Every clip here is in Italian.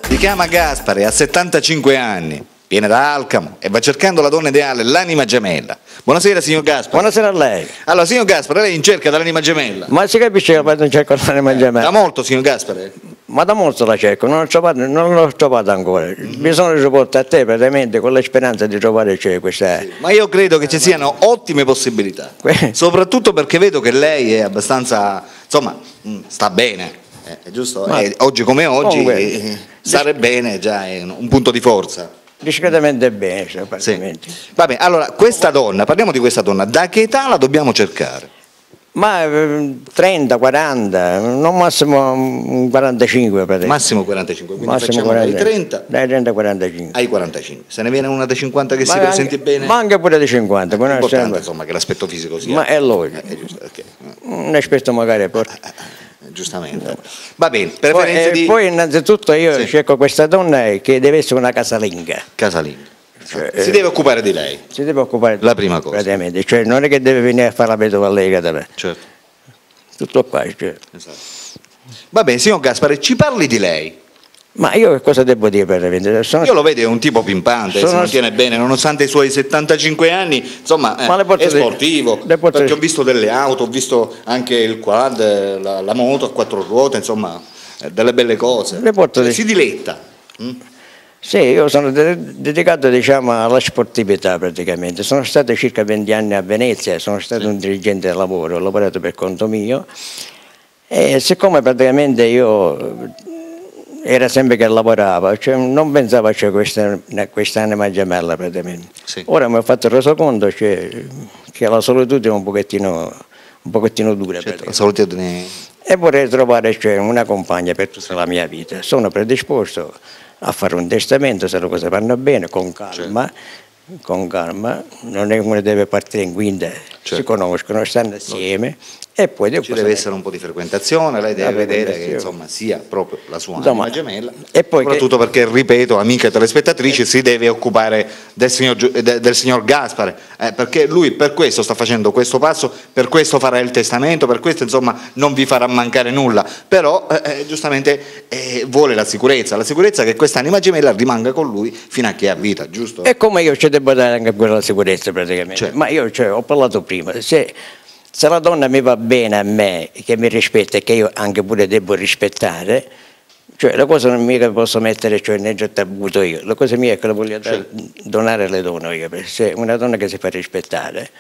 Si chiama Gaspare, ha 75 anni, viene da Alcamo e va cercando la donna ideale, l'anima gemella. Buonasera signor Gaspare. Buonasera a lei. Allora signor Gaspare, lei è in cerca dell'anima gemella? Ma si capisce che vado in cerca dell'anima gemella? Da molto signor Gaspare? Ma da molto la cerco, non l'ho trovata ancora. Bisogna riportare a te praticamente con la speranza di trovare questa. Sì, ma io credo che ci siano ottime possibilità, soprattutto perché vedo che lei è abbastanza, insomma, sta bene. È giusto? Oggi come oggi stare bene già è un punto di forza. Discretamente bene, praticamente. Sì. Vabbè, allora questa donna, parliamo di questa donna, da che età la dobbiamo cercare? Ma 30, 40, non massimo 45 praticamente. Massimo 45, quindi massimo facciamo 40, dai 30 dai 30 45. ai 45. Se ne viene una da 50 che si presenti bene? Ma anche pure di 50. È importante insomma che l'aspetto fisico sia. Ma è logico. Giusto, okay. Un aspetto magari giustamente. Va bene, preferenze di... Poi innanzitutto io cerco questa donna che deve essere una casalinga. Casalinga. Si deve occupare di lei. Si deve occupare la prima cosa. Praticamente, cioè non è che deve venire a fare la vedova allegata. Certo. Tutto qua, cioè. Esatto. Va bene, signor Gaspare, ci parli di lei. Ma io cosa devo dire praticamente? Io lo vedo, è un tipo pimpante, si mantiene bene, nonostante i suoi 75 anni, insomma, è sportivo, perché ho visto delle auto, ho visto anche il quad, la moto a 4 ruote, insomma, delle belle cose. Si diletta. Sì, io sono dedicato diciamo, alla sportività praticamente, sono stato circa 20 anni a Venezia, sono stato un dirigente del lavoro, ho lavorato per conto mio e siccome praticamente io era sempre che lavoravo, cioè non pensavo a questa anima gemella praticamente. Ora mi ho fatto resoconto che la solitudine è un pochettino dura. La solitudine... E vorrei trovare una compagna per tutta la mia vita, sono predisposto a fare un testamento se le cose vanno bene, con calma, non è uno deve partire in guida, si conoscono, stanno assieme e poi ci deve essere un po' di frequentazione, lei deve vedere che insomma sia proprio la sua anima gemella e poi soprattutto perché, ripeto, amiche telespettatrici, si deve occupare del signor Gaspare, perché lui per questo sta facendo questo passo, per questo farà il testamento, per questo insomma non vi farà mancare nulla, però giustamente vuole la sicurezza che questa anima gemella rimanga con lui fino a che ha vita, giusto? E come io ci devo dare anche quella sicurezza praticamente, ma io ho parlato prima, se la donna mi va bene a me, che mi rispetta e che io anche pure devo rispettare, Cioè, le cose non mica posso mettere, cioè, nel butto io, la cosa mia è che la voglio donare alle donne io, perché se una donna che si fa rispettare.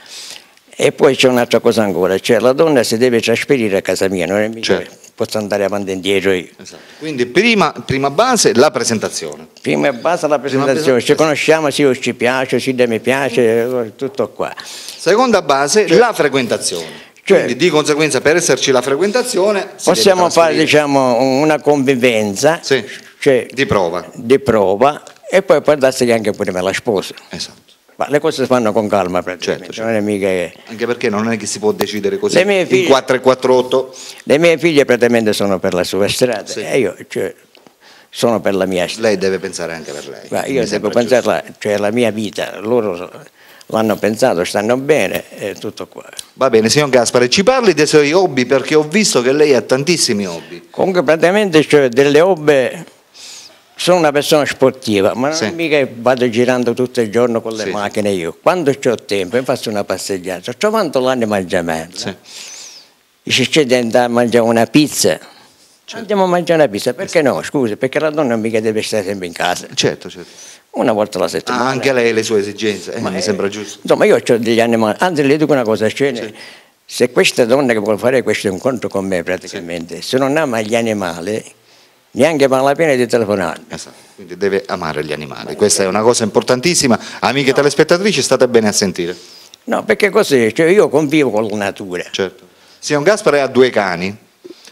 E poi c'è un'altra cosa ancora, cioè la donna si deve trasferire a casa mia, non è mica posso andare avanti e indietro io. Esatto. Quindi prima base la presentazione. Prima base la presentazione, ci conosciamo, sì, ci piace, sì, mi piace, tutto qua. Seconda base, la frequentazione. Cioè, quindi di conseguenza per esserci la frequentazione possiamo fare, diciamo, una convivenza cioè, di prova e poi può darsi che anche pure me la sposa. Esatto. Ma le cose si fanno con calma praticamente, certo. Non è mica che... Anche perché non è che si può decidere così in 4 e 4-8. Le mie figlie praticamente sono per la sua strada e io sono per la mia strada. Lei deve pensare anche per lei. Ma io devo pensare, cioè la mia vita, loro l'hanno pensato, stanno bene e tutto qua. Va bene, signor Gaspare, ci parli dei suoi hobby perché ho visto che lei ha tantissimi hobby. Comunque praticamente cioè, delle hobby, sono una persona sportiva, ma non è mica che vado girando tutto il giorno con le macchine io. Quando ho tempo mi faccio una passeggiata, trovando l'anima mangiamento. Se c'è da mangiare una pizza, andiamo a mangiare una pizza, perché no? Scusi, perché la donna mica deve stare sempre in casa. Certo. Una volta alla settimana. Anche lei ha le sue esigenze, mi sembra giusto. Insomma, io ho degli animali, anzi le dico una cosa, se questa donna che vuole fare questo incontro con me praticamente, se non ama gli animali, neanche vale la pena di telefonare. Esatto, quindi deve amare gli animali, questa è una cosa importantissima, amiche telespettatrici state bene a sentire. No, perché così, cioè io convivo con la natura. Certo. Signor Gaspare ha 2 cani.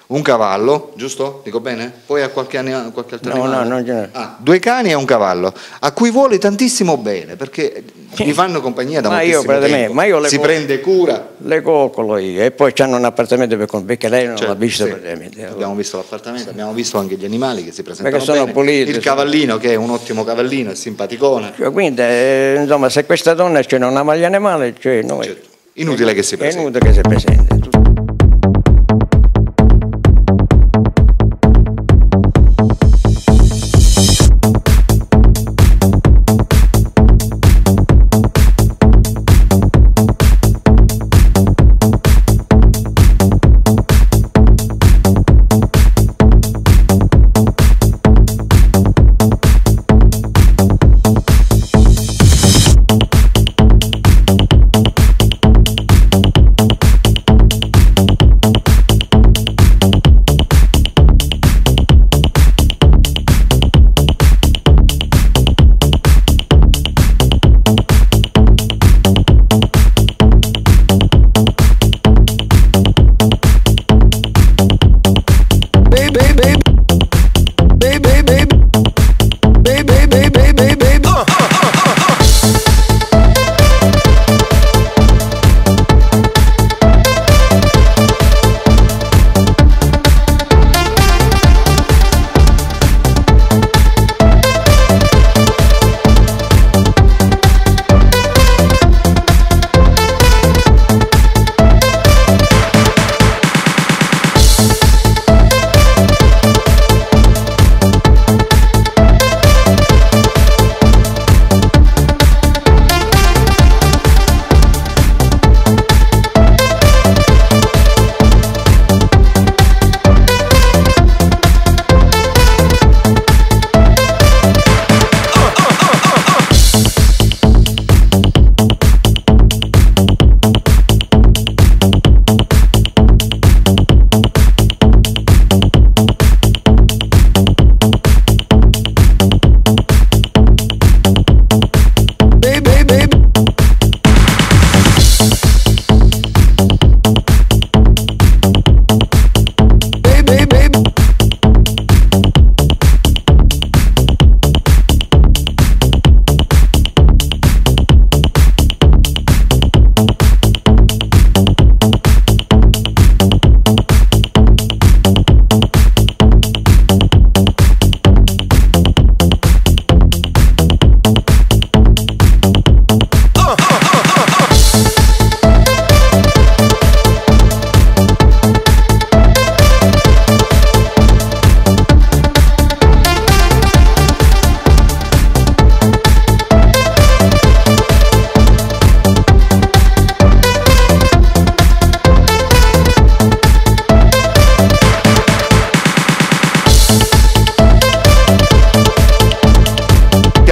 Un cavallo, giusto? Dico bene? Poi ha qualche altro animale? No, non ce n'è. 2 cani e un cavallo, a cui vuole tantissimo bene, perché gli fanno compagnia da moltissimo tempo. Ma io si prende cura. Le coccolo io, e poi hanno un appartamento perché lei non l'ha visto praticamente. Abbiamo visto l'appartamento, abbiamo visto anche gli animali che si presentano perché sono bene. Puliti, il cavallino che è un ottimo cavallino, è simpaticone. Cioè, quindi, insomma, se questa donna non ama gli animali, cioè noi... Inutile che si presenti. È inutile che si presenti.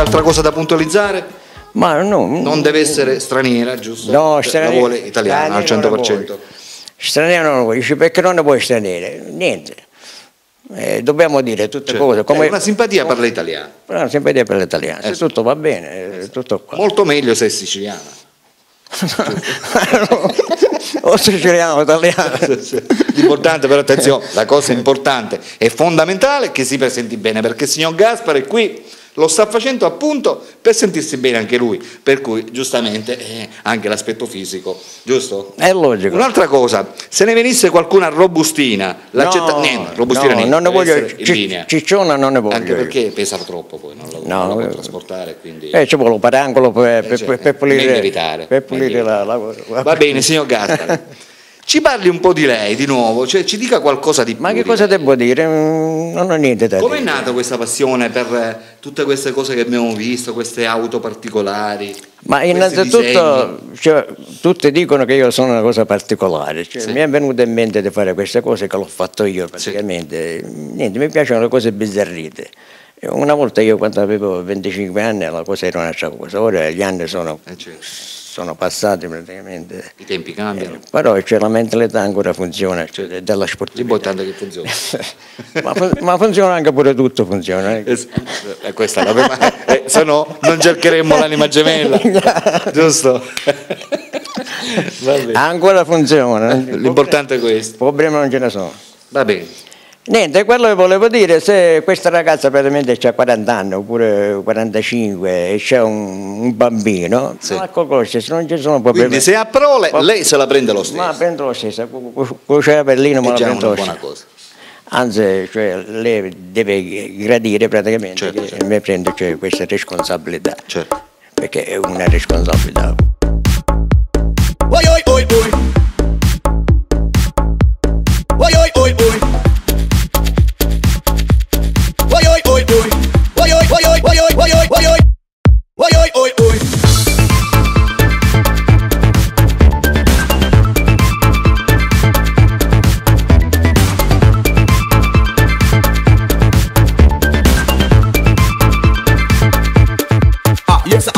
altra cosa da puntualizzare? Ma no, non deve essere straniera, giusto? No, straniera, la vuole italiana al 100%. Straniera non lo vuoi, dice perché non ne vuoi straniere? Niente. Dobbiamo dire tutte cose come una simpatia per l'italiano. Una simpatia per l'italiano, se tutto va bene, tutto qua. Molto meglio se è siciliana. O siciliano o italiano. L'importante, però attenzione, la cosa importante e fondamentale è che si presenti bene, perché il signor Gaspare qui lo sta facendo appunto per sentirsi bene anche lui, per cui giustamente anche l'aspetto fisico, giusto? È logico. Un'altra cosa, se ne venisse qualcuna robustina, robustina niente, non ne voglio, cicciona non ne voglio. Anche perché pesa troppo poi, non la può trasportare, quindi ci vuole un parangolo per pulire, la cosa. Va bene, signor Gaspare. Ci parli un po' di lei di nuovo, cioè ci dica qualcosa di più. Ma che cosa devo dire? Non ho niente da dire. Come è nata questa passione per tutte queste cose che abbiamo visto, queste auto particolari? Ma innanzitutto tutti dicono che io sono una cosa particolare, mi è venuto in mente di fare queste cose che l'ho fatto io praticamente. Niente, mi piacciono le cose bizzarrite. Una volta io quando avevo 25 anni la cosa era un'altra cosa, ora gli anni sono passati praticamente. I tempi cambiano. Però c'è la mentalità ancora funziona, della sportività. L'importante è che funziona. ma funziona anche pure tutto, funziona. Questa è la se no non cercheremmo l'anima gemella, giusto? Ancora funziona. L'importante è questo. Problemi non ce ne sono. Va bene. Niente, quello che volevo dire, se questa ragazza praticamente ha 40 anni oppure 45 e c'è un bambino, non ci sono problemi. Quindi se ha prole, lei se la prende lo stesso. Ma prendo lo stesso, c'è la Berlino, ma la prendo lo stesso. Cosa. Anzi, lei deve gradire praticamente che mi prendo questa responsabilità, perché è una responsabilità. Oi, oi, oi, oi. Oi, oi, oi, oi. Oi, oi, oi, oi. Oi, oi, oi, oi, oi, oi, oi, oi, oi. Oi, oi, oi, oi. Yes,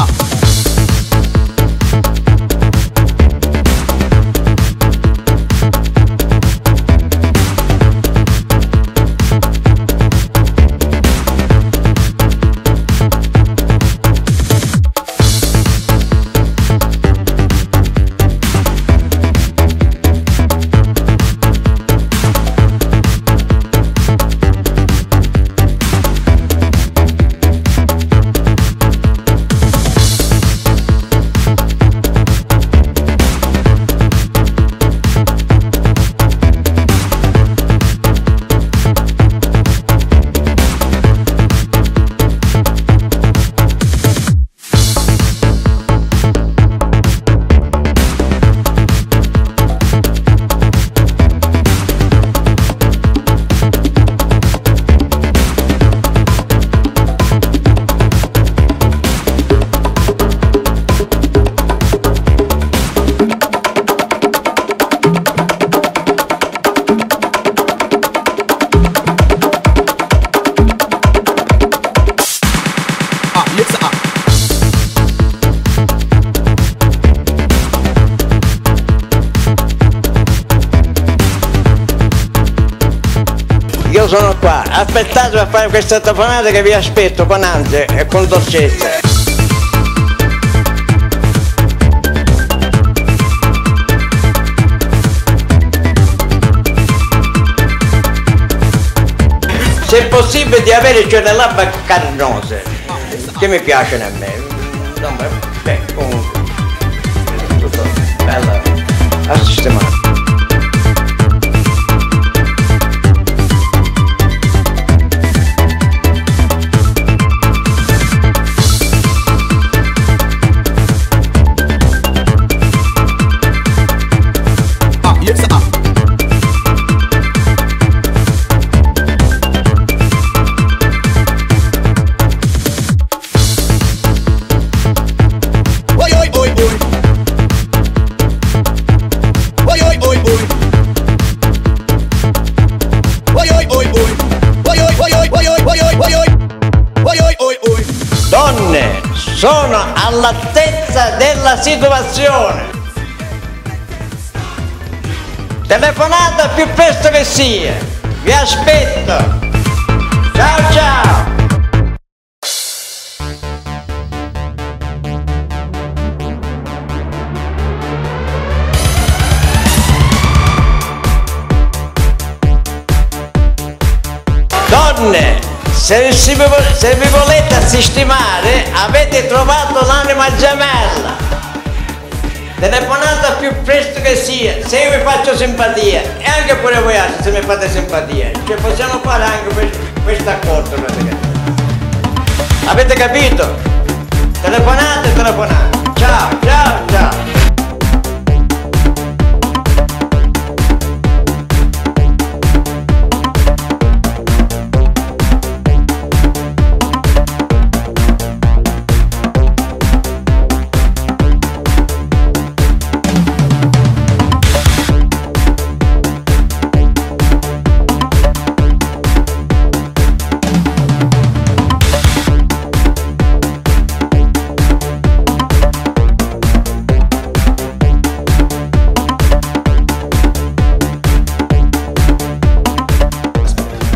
Io sono qua, aspettate a fare questa telefonata che vi aspetto con ansia e con dolcezza. Se è possibile di avere le labbra carnose, che mi piacciono a me. Beh, comunque, tutto bello, a sistemare. Oi, oi, oi. donne sono all'altezza della situazione. Telefonate più presto che sia. Vi aspetto. Ciao ciao. Donne, se vi volete sistemare, avete trovato l'anima gemella. Telefonate più presto che sia, se io vi faccio simpatia, e anche pure voi altri se mi fate simpatia, cioè possiamo fare anche questo accordo praticamente. Avete capito? Telefonate. Ciao, ciao, ciao.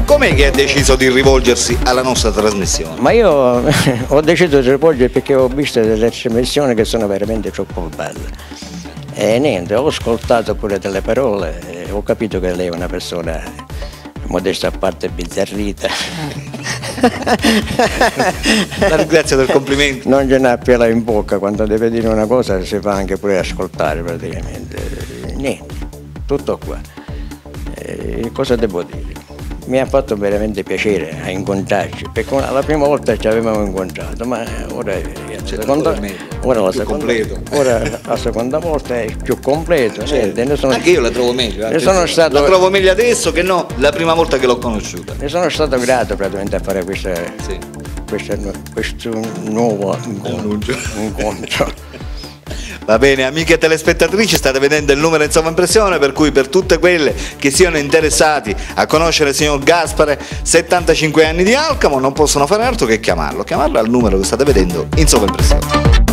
Com'è che ha deciso di rivolgersi alla nostra trasmissione? Ma io ho deciso di rivolgermi perché ho visto delle trasmissioni che sono veramente troppo belle. E niente, ho ascoltato pure delle parole e ho capito che lei è una persona, modesta a parte, bizzarrita. La ringrazio del complimento. Non ce n'ha pela in bocca, quando deve dire una cosa si fa anche pure ascoltare praticamente. Niente, tutto qua. Cosa devo dire? Mi ha fatto veramente piacere a incontrarci, perché la prima volta ci avevamo incontrato, ma ora la seconda volta è più completo. Certo. Anche io la trovo meglio. La trovo meglio adesso che no la prima volta che l'ho conosciuta. Ne sono stato grato praticamente a fare questo nuovo incontro. Va bene, amiche telespettatrici, state vedendo il numero in sovraimpressione, per cui per tutte quelle che siano interessati a conoscere il signor Gaspare, 75 anni di Alcamo, non possono fare altro che chiamarlo al numero che state vedendo in sovraimpressione.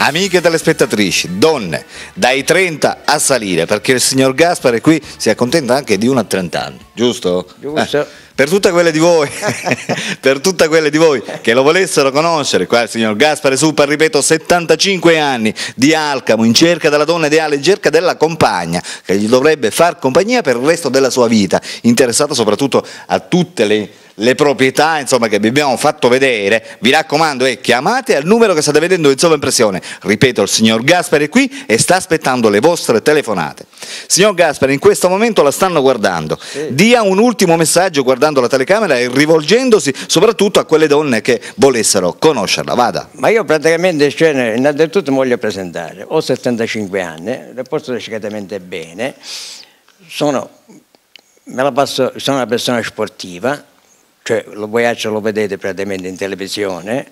Amiche telespettatrici, donne, dai 30 a salire, perché il signor Gaspare qui si accontenta anche di uno a 30 anni, giusto? Giusto. Per tutte quelle di voi, che lo volessero conoscere, qua il signor Gaspare Suppa, ripeto, 75 anni, di Alcamo, in cerca della donna ideale, in cerca della compagna, che gli dovrebbe far compagnia per il resto della sua vita, interessato soprattutto a tutte le proprietà, insomma, che vi abbiamo fatto vedere. Vi raccomando, chiamate al numero che state vedendo in sovraimpressione. Ripeto, il signor Gaspare è qui e sta aspettando le vostre telefonate. Signor Gaspare, in questo momento la stanno guardando. Sì. Dia un ultimo messaggio guardando la telecamera e rivolgendosi soprattutto a quelle donne che volessero conoscerla. Vada. Ma io praticamente, innanzitutto mi voglio presentare. Ho 75 anni, rapporto delicatamente bene, sono una persona sportiva. Cioè, lo voyage lo vedete praticamente in televisione,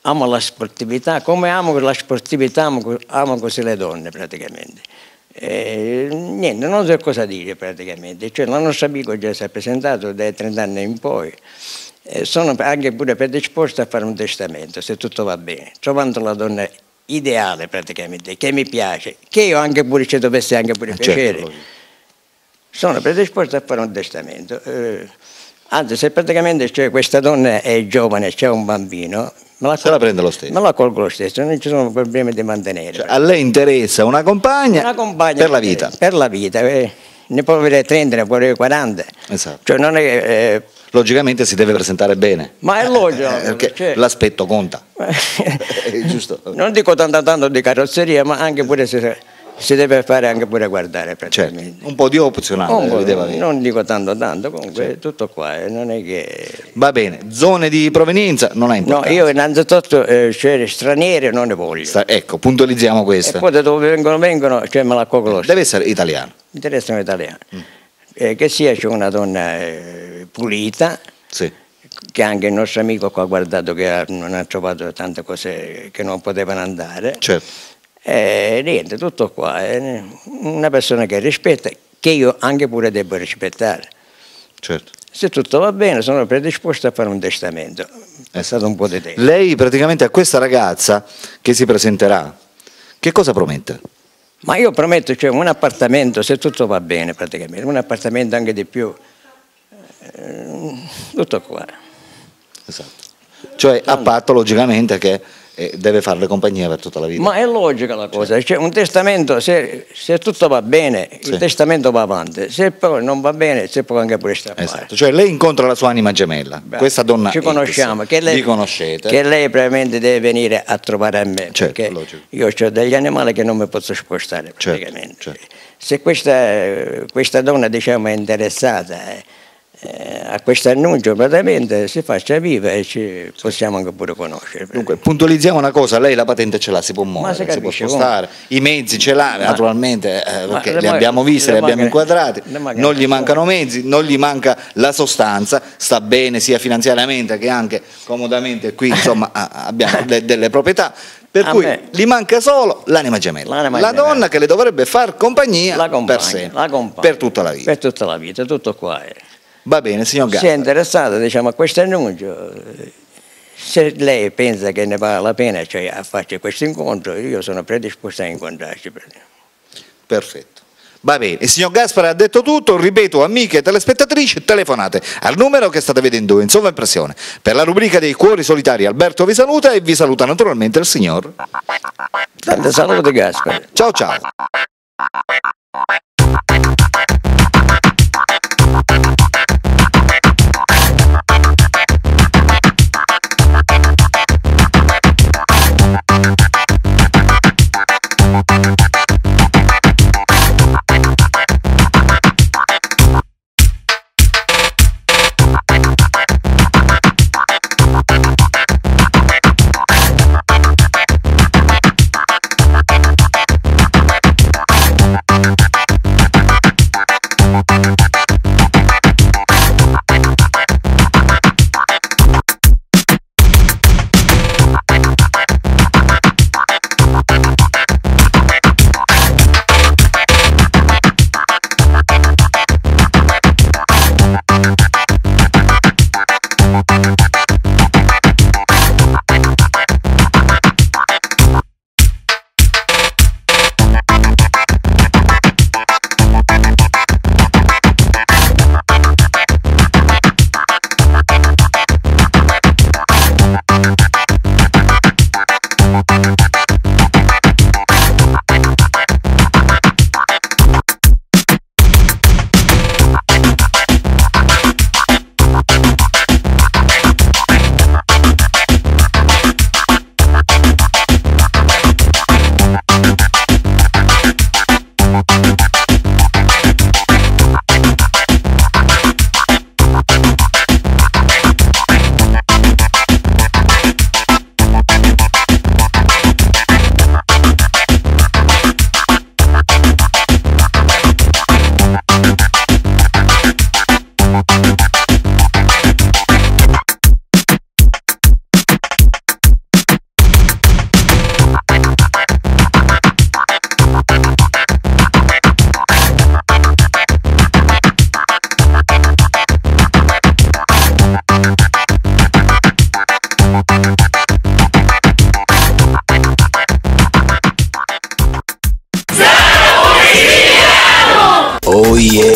amo la sportività, come amo la sportività, amo così le donne praticamente. Niente, non so cosa dire praticamente. Cioè, il nostro amico già si è presentato dai 30 anni in poi. Sono anche pure predisposto a fare un testamento, se tutto va bene, trovando la donna ideale praticamente, che mi piace, che io anche pure ci dovesse anche pure piacere. Certo. Sono predisposto a fare un testamento. Anzi, se praticamente questa donna è giovane, c'è un bambino, se la prende lo stesso. Me la colgo lo stesso, non ci sono problemi di mantenere. Cioè, a lei interessa una compagna per la vita. Per la vita, ne può avere 30, ne può avere 40. Esatto. Cioè, non è, logicamente si deve presentare bene. Ma è logico. Perché l'aspetto conta. È giusto. Non dico tanto di carrozzeria, ma anche pure se si deve fare anche pure guardare praticamente. Certo, un po' di opzionale. Non dico tanto, comunque tutto qua, non è che... Va bene, zone di provenienza non ha importanza. No, io innanzitutto stranieri non ne voglio. Ecco, puntualizziamo questo. E poi da dove vengono, me la colgo. Deve essere italiano. Interessano italiano. Che sia c'è una donna pulita, sì, che anche il nostro amico qua ha guardato che non ha trovato tante cose che non potevano andare. Certo. Niente, tutto qua. Una persona che rispetta, che io anche pure devo rispettare. Certo. Se tutto va bene, sono predisposto a fare un testamento. È stato un po' di tempo. Lei praticamente a questa ragazza che si presenterà, che cosa promette? Ma io prometto, cioè, un appartamento, se tutto va bene praticamente, un appartamento anche di più, tutto qua. Esatto. Cioè a patto logicamente che deve farle compagnia per tutta la vita. Ma è logica la cosa, cioè, un testamento, se tutto va bene, sì, il testamento va avanti, se poi non va bene, si può anche pure strappare. Esatto. Cioè lei incontra la sua anima gemella, questa donna ci conosciamo, che lei, vi conoscete. Che lei probabilmente deve venire a trovare a me, certo, perché logico. Io ho degli animali che non mi posso spostare praticamente. Certo, certo. Se questa donna, diciamo, è interessata a questo annuncio, praticamente si faccia viva e ci possiamo anche pure conoscere. Dunque, puntualizziamo una cosa, lei la patente ce l'ha, si può muovere, si può spostare, i mezzi ce l'ha, naturalmente, perché li abbiamo visti, li abbiamo inquadrati, non gli mancano mezzi, non gli manca la sostanza, sta bene sia finanziariamente che anche comodamente qui, insomma, abbiamo delle proprietà. Per cui gli manca solo l'anima gemella, la donna che le dovrebbe far compagnia per sempre, per tutta la vita. Per tutta la vita, tutto qua è. Va bene, signor Gaspari. Se è interessata, diciamo, a questo annuncio, se lei pensa che ne vale la pena, cioè, a farci questo incontro, io sono predisposto a incontrarci. Perfetto. Va bene, il signor Gaspari ha detto tutto, ripeto, amiche telespettatrici, telefonate al numero che state vedendo in sovraimpressione. Per la rubrica dei cuori solitari Alberto vi saluta e vi saluta naturalmente il signor... Tanto saluto Gaspari. Ciao ciao. noi